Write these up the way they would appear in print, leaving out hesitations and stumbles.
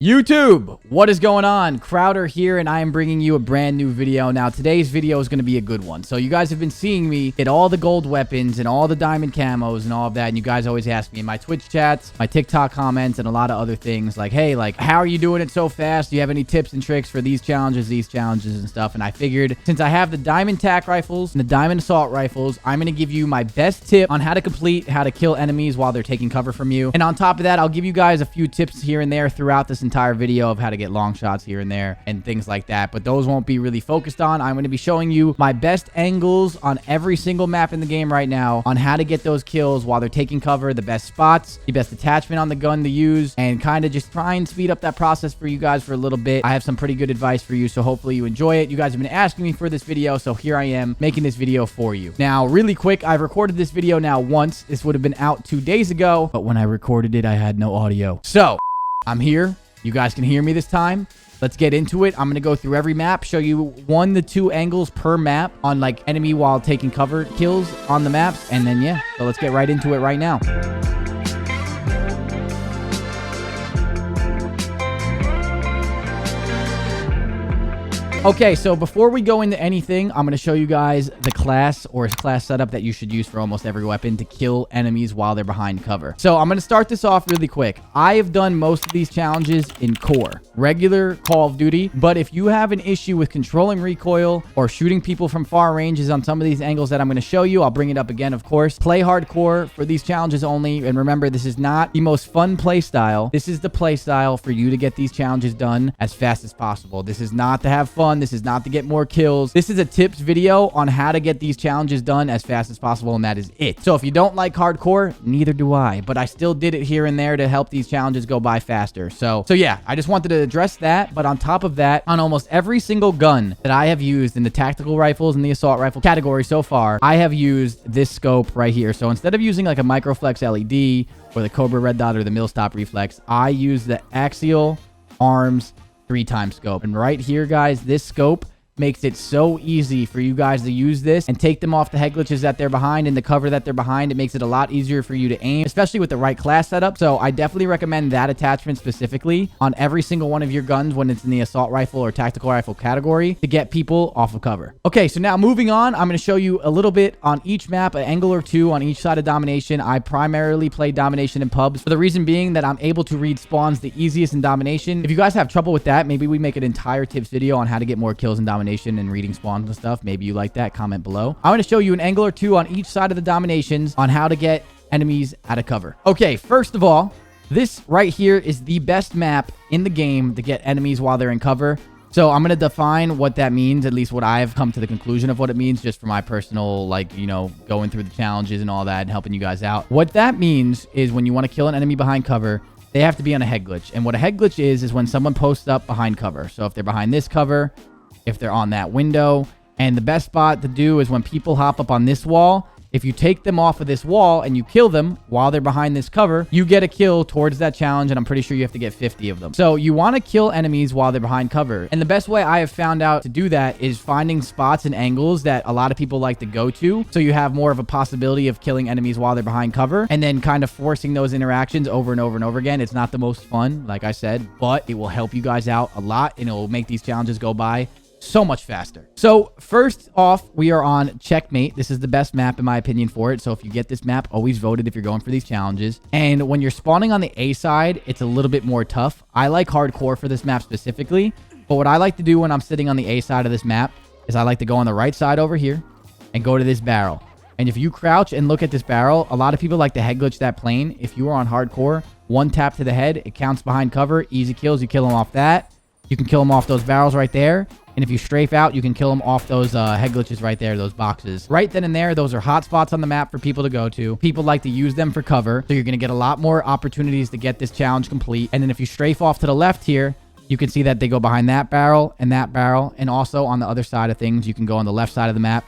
YouTube, what is going on? Crowder here, and I am bringing you a brand new video. Now, today's video is going to be a good one. So you guys have been seeing me get all the gold weapons and all the diamond camos and all of that, and you guys always ask me in my Twitch chats, my TikTok comments, and a lot of other things like, hey, how are you doing it so fast? Do you have any tips and tricks for these challenges and stuff? And I figured, since I have the diamond tac rifles and the diamond assault rifles, I'm going to give you my best tip on how to kill enemies while they're taking cover from you. And on top of that, I'll give you guys a few tips here and there throughout this entire video of how to get long shots here and there and things like that, but those won't be really focused on. I'm going to be showing you my best angles on every single map in the game right now on how to get those kills while they're taking cover, the best spots, the best attachment on the gun to use, and kind of just try and speed up that process for you guys for a little bit. I have some pretty good advice for you, so hopefully you enjoy it. You guys have been asking me for this video, so here I am making this video for you. Now, really quick, I've recorded this video now once. This would have been out 2 days ago, but when I recorded it, I had no audio. So I'm here. You guys can hear me this time. Let's get into it. I'm going to go through every map, show you 1 to 2 angles per map on enemy while taking cover kills on the maps. And then, yeah, so let's get right into it right now. Okay, so before we go into anything, I'm going to show you guys the class setup that you should use for almost every weapon to kill enemies while they're behind cover. So I'm going to start this off really quick. I have done most of these challenges in core, regular Call of Duty, but if you have an issue with controlling recoil or shooting people from far ranges on some of these angles that I'm going to show you, I'll bring it up again, of course. Play hardcore for these challenges only, and remember, this is not the most fun play style. This is the play style for you to get these challenges done as fast as possible. This is not to have fun. This is not to get more kills. This is a tips video on how to get these challenges done as fast as possible, and that is it. So if you don't like hardcore, neither do I, but I still did it here and there to help these challenges go by faster. So yeah, I just wanted to address that. But on top of that, on almost every single gun that I have used in the tactical rifles and the assault rifle category so far, I have used this scope right here. So instead of using like a microflex LED or the Cobra red dot or the millstop reflex, I use the axial arms 3x scope. And right here, guys, this scope makes it so easy for you guys to use this and take them off the head glitches that they're behind and the cover that they're behind. It makes it a lot easier for you to aim, especially with the right class setup. So I definitely recommend that attachment specifically on every single one of your guns when it's in the assault rifle or tactical rifle category to get people off of cover. Okay, so now moving on, I'm going to show you a little bit on each map, an angle or two on each side of domination. I primarily play domination in pubs for the reason being that I'm able to read spawns the easiest in domination. If you guys have trouble with that, maybe we make an entire tips video on how to get more kills in domination and reading spawns and stuff. Maybe you like that. Comment below. I'm going to show you an angle or two on each side of the dominations on how to get enemies out of cover. Okay, first of all, this right here is the best map in the game to get enemies while they're in cover. So I'm going to define what that means, at least what I've come to the conclusion of what it means, just for my personal, going through the challenges and all that and helping you guys out. What that means is when you want to kill an enemy behind cover, they have to be on a head glitch. And what a head glitch is when someone posts up behind cover. So if they're behind this cover, if they're on that window, and the best spot to do is when people hop up on this wall. If you take them off of this wall and you kill them while they're behind this cover, you get a kill towards that challenge, and I'm pretty sure you have to get 50 of them. So you want to kill enemies while they're behind cover. And the best way I have found out to do that is finding spots and angles that a lot of people like to go to. So you have more of a possibility of killing enemies while they're behind cover, and then kind of forcing those interactions over and over and over again. It's not the most fun, like I said, but it will help you guys out a lot, and it will make these challenges go by so much faster. So first off, we are on Checkmate. This is the best map in my opinion for it. So if you get this map, always vote it if you're going for these challenges. And when you're spawning on the A side, it's a little bit more tough. I like hardcore for this map specifically, but what I like to do when I'm sitting on the A side of this map is I like to go on the right side over here and go to this barrel. And if you crouch and look at this barrel, a lot of people like to head glitch that plane. If you are on hardcore, 1 tap to the head, it counts behind cover, easy kills. You kill them off that. You can kill them off those barrels right there. And if you strafe out, you can kill them off those head glitches right there, those boxes. Right then and there, those are hot spots on the map for people to go to. People like to use them for cover. So you're going to get a lot more opportunities to get this challenge complete. And then if you strafe off to the left here, you can see that they go behind that barrel. And also on the other side of things, you can go on the left side of the map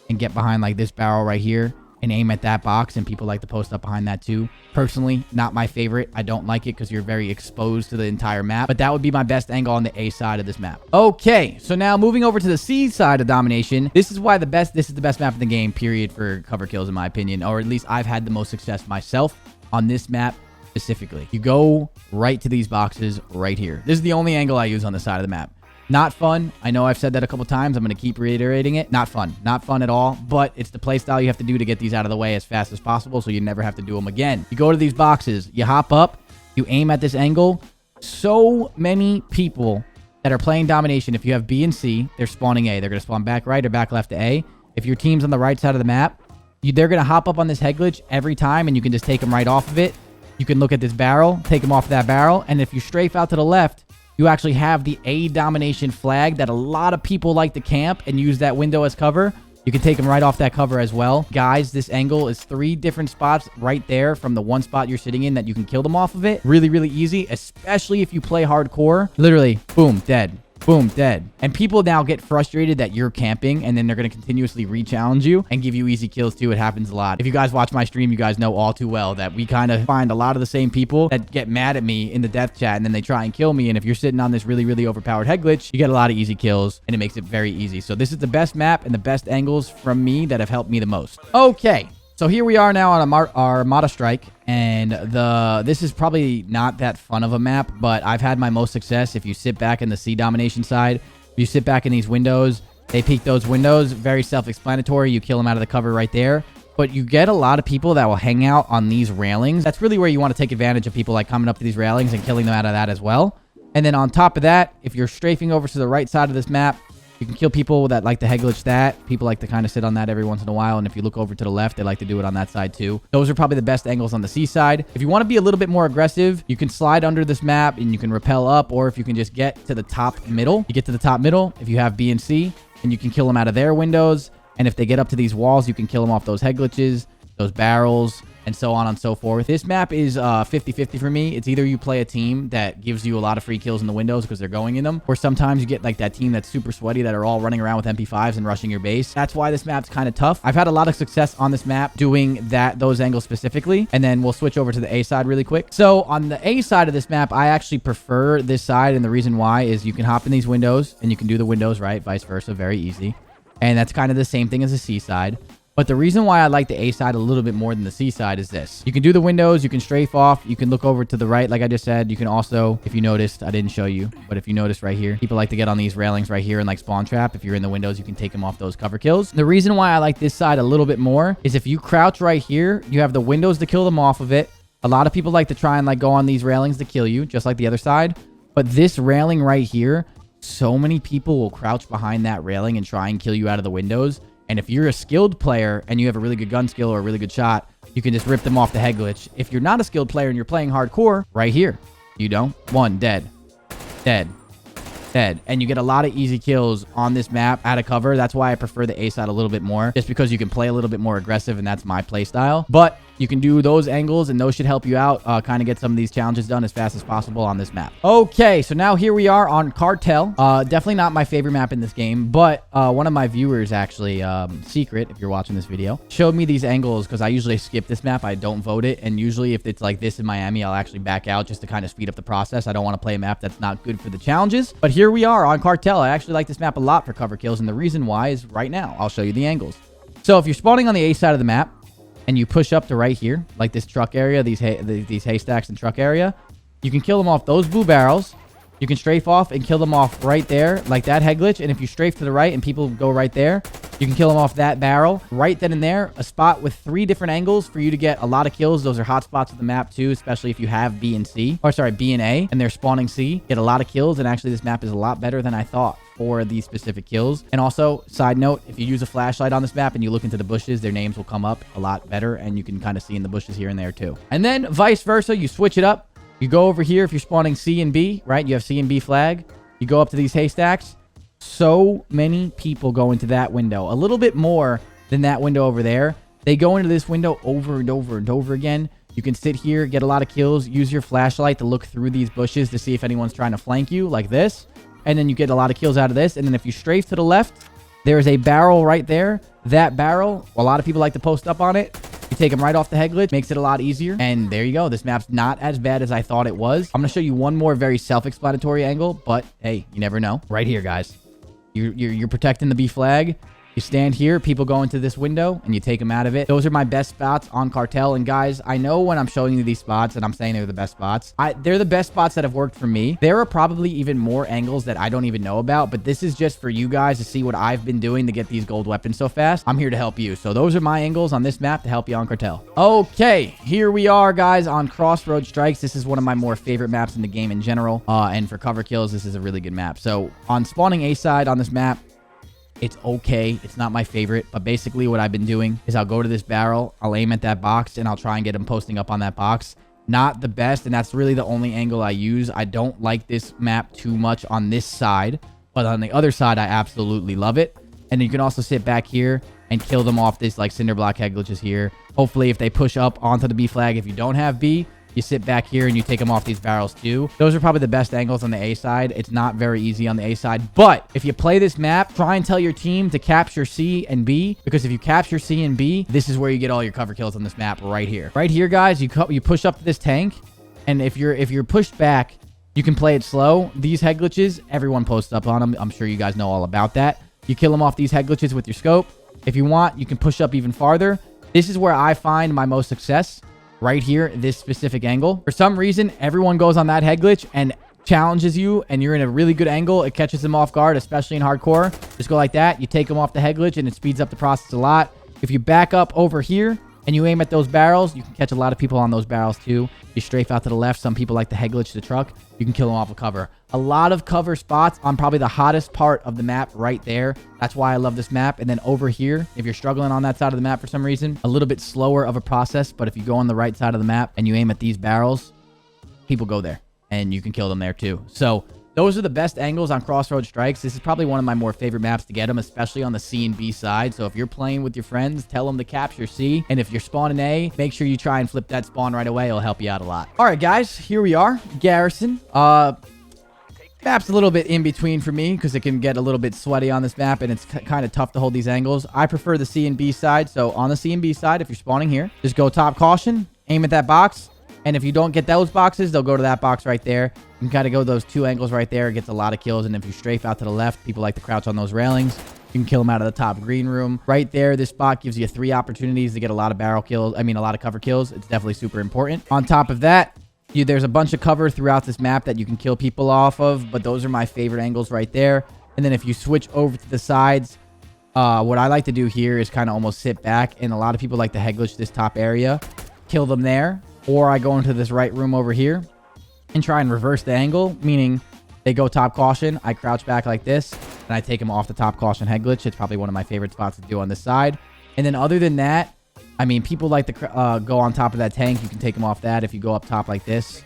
and get behind like this barrel right here and aim at that box, and people like to post up behind that too. Personally, not my favorite. I don't like it because you're very exposed to the entire map, but that would be my best angle on the A side of this map. Okay, so now moving over to the C side of domination. This is the best map in the game, period, for cover kills in my opinion, or at least I've had the most success myself on this map specifically. You go right to these boxes right here. This is the only angle I use on the side of the map. Not fun. I know I've said that a couple times. I'm going to keep reiterating it. Not fun. Not fun at all. But it's the playstyle you have to do to get these out of the way as fast as possible so you never have to do them again. You go to these boxes. You hop up. You aim at this angle. So many people that are playing domination, if you have B and C, they're spawning A. They're going to spawn back right or back left to A. If your team's on the right side of the map, they're going to hop up on this head glitch every time, and you can just take them right off of it. You can look at this barrel, take them off that barrel, and if you strafe out to the left, you actually have the A domination flag that a lot of people like to camp and use that window as cover. You can take them right off that cover as well. Guys, this angle is 3 different spots right there from the one spot you're sitting in that you can kill them off of it. Really, really easy, especially if you play hardcore. Literally, boom, dead. Boom, dead. And people now get frustrated that you're camping, and then they're going to continuously re-challenge you and give you easy kills too. It happens a lot. If you guys watch my stream, you guys know all too well that we kind of find a lot of the same people that get mad at me in the death chat, and then they try and kill me. And if you're sitting on this really, really overpowered head glitch, you get a lot of easy kills, and it makes it very easy. So this is the best map and the best angles from me that have helped me the most. Okay. So here we are now on our Armada Strike, and this is probably not that fun of a map, but I've had my most success if you sit back in the C domination side. If you sit back in these windows, they peek those windows, very self-explanatory. You kill them out of the cover right there. But you get a lot of people that will hang out on these railings. That's really where you want to take advantage of people like coming up to these railings and killing them out of that as well. And then on top of that, if you're strafing over to the right side of this map, you can kill people that like to head glitch that. People like to kind of sit on that every once in a while. And if you look over to the left, they like to do it on that side too. Those are probably the best angles on the C side. If you want to be a little bit more aggressive, you can slide under this map and you can rappel up, or if you can just get to the top middle, you get to the top middle. If you have B and C, and you can kill them out of their windows. And if they get up to these walls, you can kill them off those head glitches, those barrels, and so on and so forth. This map is 50-50 for me. It's either you play a team that gives you a lot of free kills in the windows because they're going in them, or sometimes you get like that team that's super sweaty that are all running around with MP5s and rushing your base. That's why this map's kind of tough. I've had a lot of success on this map doing those angles specifically, and then we'll switch over to the A side really quick. So on the A side of this map, I actually prefer this side, and the reason why is you can hop in these windows, and you can do the windows right, vice versa, very easy. And that's kind of the same thing as the C side. But the reason why I like the A side a little bit more than the C side is this. You can do the windows, you can strafe off, you can look over to the right, like I just said. You can also, if you noticed, I didn't show you, but if you notice right here, people like to get on these railings right here and like spawn trap. If you're in the windows, you can take them off those cover kills. The reason why I like this side a little bit more is if you crouch right here, you have the windows to kill them off of it. A lot of people like to try and like go on these railings to kill you, just like the other side. But this railing right here, so many people will crouch behind that railing and try and kill you out of the windows. And if you're a skilled player and you have a really good gun skill or a really good shot, you can just rip them off the head glitch. If you're not a skilled player and you're playing hardcore, right here, you don't. One, dead. Dead. Dead. And you get a lot of easy kills on this map out of cover. That's why I prefer the A side a little bit more, just because you can play a little bit more aggressive, and that's my play style. But you can do those angles, and those should help you out, kind of get some of these challenges done as fast as possible on this map. Okay, so now here we are on Cartel. Definitely not my favorite map in this game, but one of my viewers actually, Secret, if you're watching this video, showed me these angles because I usually skip this map. I don't vote it, and usually if it's like this in Miami, I'll actually back out just to kind of speed up the process. I don't want to play a map that's not good for the challenges. But here we are on Cartel. I actually like this map a lot for cover kills, and the reason why is right now. I'll show you the angles. So if you're spawning on the A side of the map, and you push up to right here, like this truck area, these haystacks and truck area, you can kill them off those blue barrels. You can strafe off and kill them off right there, like that head glitch. And if you strafe to the right and people go right there, you can kill them off that barrel. Right then and there, a spot with 3 different angles for you to get a lot of kills. Those are hot spots of the map too, especially if you have B and C, or sorry, B and A, and they're spawning C. Get a lot of kills, and actually this map is a lot better than I thought for these specific kills. And also, side note, if you use a flashlight on this map and you look into the bushes, their names will come up a lot better, and you can kind of see in the bushes here and there too. And then vice versa, you switch it up. You go over here if you're spawning C and B, right? You have C and B flag. You go up to these haystacks. So many people go into that window. A little bit more than that window over there. They go into this window over and over and over again. You can sit here, get a lot of kills, use your flashlight to look through these bushes to see if anyone's trying to flank you, like this. And then you get a lot of kills out of this. And then if you strafe to the left, there is a barrel right there. That barrel, a lot of people like to post up on it. You take them right off the head glitch, makes it a lot easier. And there you go. This map's not as bad as I thought it was. I'm going to show you one more very self-explanatory angle, but hey, you never know. Right here, guys. You're protecting the B flag. You stand here, people go into this window, and you take them out of it. Those are my best spots on Cartel. And guys, I know when I'm showing you these spots and I'm saying they're the best spots, they're the best spots that have worked for me. There are probably even more angles that I don't even know about, but this is just for you guys to see what I've been doing to get these gold weapons so fast. I'm here to help you. So those are my angles on this map to help you on Cartel. Okay, here we are, guys, on Crossroad Strikes. This is one of my more favorite maps in the game in general. And for cover kills, this is a really good map. So on spawning A side on this map, it's okay. It's not my favorite, but basically what I've been doing is I'll go to this barrel, I'll aim at that box, and I'll try and get him posting up on that box. Not the best, and that's really the only angle I use. I don't like this map too much on this side, but on the other side, I absolutely love it. And you can also sit back here and kill them off this like cinder block head glitches here. Hopefully, if they push up onto the B flag, if you don't have B, you sit back here and you take them off these barrels too. Those are probably the best angles on the A side. It's not very easy on the A side, but if you play this map, try and tell your team to capture C and B, because if you capture C and B, this is where you get all your cover kills on this map right here. Right here, guys, you push up to this tank, and if you're pushed back, you can play it slow. These head glitches, everyone posts up on them. I'm sure you guys know all about that. You kill them off these head glitches with your scope. If you want, you can push up even farther. This is where I find my most success. Right here, this specific angle. For some reason, everyone goes on that head glitch and challenges you, and you're in a really good angle. It catches them off guard, especially in hardcore. Just go like that. You take them off the head glitch, and it speeds up the process a lot. If you back up over here and you aim at those barrels, you can catch a lot of people on those barrels too. You strafe out to the left. Some people like the head glitch the truck. You can kill them off of cover. A lot of cover spots on probably the hottest part of the map right there. That's why I love this map. And then over here, if you're struggling on that side of the map for some reason, a little bit slower of a process. But if you go on the right side of the map and you aim at these barrels, people go there and you can kill them there too. So those are the best angles on Crossroad Strikes. This is probably one of my more favorite maps to get them, especially on the C and B side. So if you're playing with your friends, tell them to capture C. And if you're spawning A, make sure you try and flip that spawn right away. It'll help you out a lot. All right, guys, here we are. Garrison. Map's a little bit in between for me because it can get a little bit sweaty on this map, and it's kind of tough to hold these angles. I prefer the C and B side. So on the C and B side, if you're spawning here, just go top caution, aim at that box. And if you don't get those boxes, they'll go to that box right there. You can kind of go those two angles right there. It gets a lot of kills. And if you strafe out to the left, people like to crouch on those railings. You can kill them out of the top green room. Right there, this spot gives you 3 opportunities to get a lot of barrel kills. I mean, a lot of cover kills. It's definitely super important. On top of that, there's a bunch of cover throughout this map that you can kill people off of. But those are my favorite angles right there. And then if you switch over to the sides, what I like to do here is kind of almost sit back. And a lot of people like to head glitch this top area. Kill them there. Or I go into this right room over here and try and reverse the angle, meaning they go top caution. I crouch back like this, and I take them off the top caution head glitch. It's probably one of my favorite spots to do on this side. And then other than that, I mean, people like to go on top of that tank. You can take them off that if you go up top like this.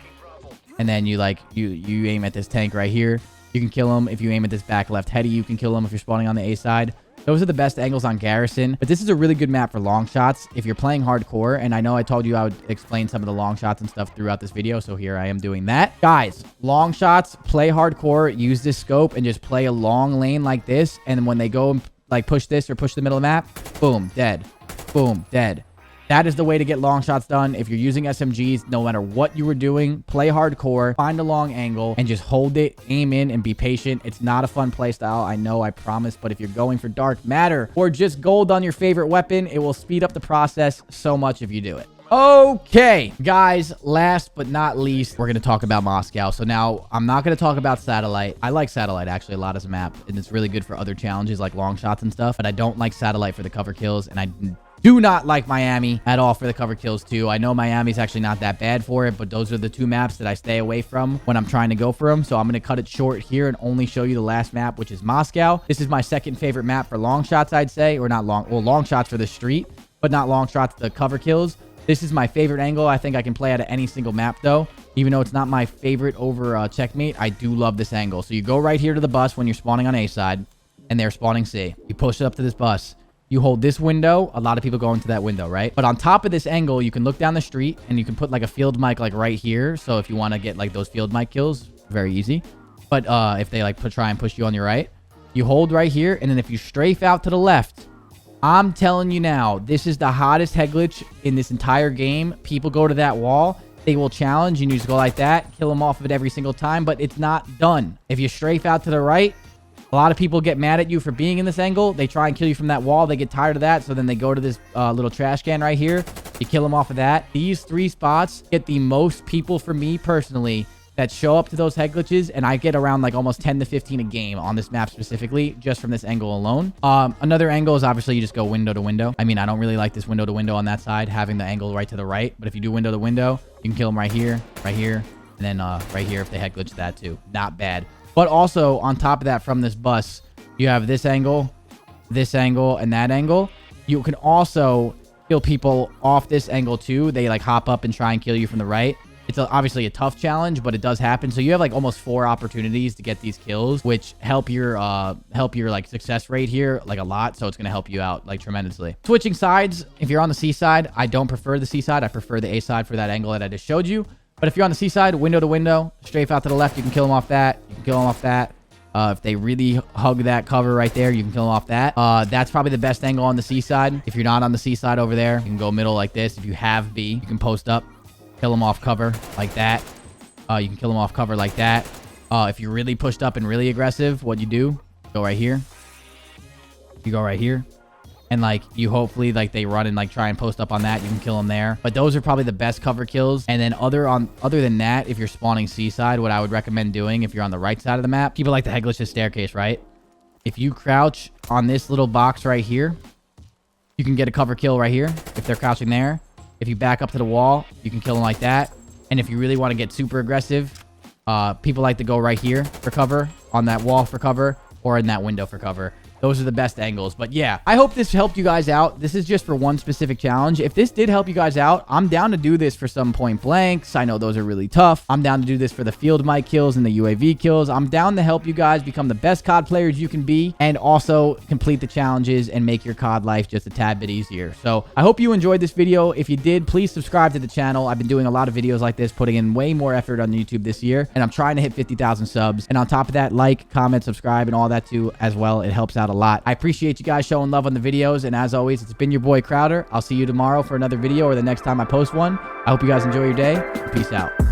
And then you aim at this tank right here. You can kill them. If you aim at this back left heady, you can kill them if you're spawning on the A side. Those are the best angles on Garrison. But this is a really good map for long shots if you're playing hardcore. And I know I told you I would explain some of the long shots and stuff throughout this video. So here I am doing that. Guys, long shots, play hardcore, use this scope, and just play a long lane like this. And when they go and like push this or push the middle of the map, boom, dead. Boom, dead. That is the way to get long shots done. If you're using SMGs, no matter what you were doing, play hardcore, find a long angle, and just hold it, aim in, and be patient. It's not a fun playstyle, I know, I promise, but if you're going for dark matter or just gold on your favorite weapon, it will speed up the process so much if you do it. Okay, guys, last but not least, we're going to talk about Moscow. So now, I'm not going to talk about Satellite. I like Satellite, actually, a lot as a map, and it's really good for other challenges like long shots and stuff, but I don't like Satellite for the cover kills, and I do not like Miami at all for the cover kills too. I know Miami's actually not that bad for it, but those are the 2 maps that I stay away from when I'm trying to go for them. So I'm going to cut it short here and only show you the last map, which is Moscow. This is my second favorite map for long shots, I'd say, or not long, well, long shots for the street, but not long shots the cover kills. This is my favorite angle. I think I can play out of any single map though. Even though it's not my favorite over Checkmate, I do love this angle. So you go right here to the bus when you're spawning on A side, and they're spawning C. You push it up to this bus. You hold this window. A lot of people go into that window, right? But on top of this angle, you can look down the street and you can put like a field mic like right here. So if you want to get like those field mic kills, very easy. But if they like try and push you on your right, you hold right here. And then if you strafe out to the left, I'm telling you now, this is the hottest head glitch in this entire game. People go to that wall. They will challenge and you just go like that, kill them off of it every single time, but it's not done. If you strafe out to the right, A lot of people get mad at you for being in this angle. They try and kill you from that wall. They get tired of that. So then they go to this little trash can right here. You kill them off of that. These 3 spots get the most people for me personally that show up to those head glitches, and I get around like almost 10 to 15 a game on this map specifically, just from this angle alone. Another angle is obviously you just go window to window. I mean, I don't really like this window to window on that side, having the angle right to the right, but if you do window to window, you can kill them right here, and then right here if they head glitch that too. Not bad. But also on top of that, from this bus, you have this angle, and that angle. You can also kill people off this angle too. They like hop up and try and kill you from the right. It's obviously a tough challenge, but it does happen. So you have like almost 4 opportunities to get these kills, which help your like success rate here like a lot. So it's going to help you out like tremendously. Switching sides. If you're on the C side, I don't prefer the C side. I prefer the A side for that angle that I just showed you. But if you're on the C side, window to window, strafe out to the left, you can kill them off that. You can kill them off that. If they really hug that cover right there, you can kill them off that. That's probably the best angle on the C side. If you're not on the C side over there, you can go middle like this. If you have B, you can post up. Kill them off cover like that. You can kill them off cover like that. If you're really pushed up and really aggressive, what you do, go right here. You go right here. And like you hopefully like they run and like try and post up on that. You can kill them there. But those are probably the best cover kills. And then other than that, if you're spawning C side, what I would recommend doing if you're on the right side of the map, people like the head glitch the staircase, right? If you crouch on this little box right here, you can get a cover kill right here if they're crouching there. If you back up to the wall, you can kill them like that. And if you really want to get super aggressive, people like to go right here for cover, on that wall for cover, or in that window for cover. Those are the best angles. But yeah, I hope this helped you guys out. This is just for one specific challenge. If this did help you guys out, I'm down to do this for some point blanks. I know those are really tough. I'm down to do this for the field mic kills and the UAV kills. I'm down to help you guys become the best COD players you can be, and also complete the challenges and make your COD life just a tad bit easier. So I hope you enjoyed this video. If you did, please subscribe to the channel. I've been doing a lot of videos like this, putting in way more effort on YouTube this year, and I'm trying to hit 50,000 subs. And on top of that, like, comment, subscribe, and all that too as well. It helps out a lot. I appreciate you guys showing love on the videos, and as always, it's been your boy Crowder. I'll see you tomorrow for another video, or the next time I post one. I hope you guys enjoy your day. Peace out.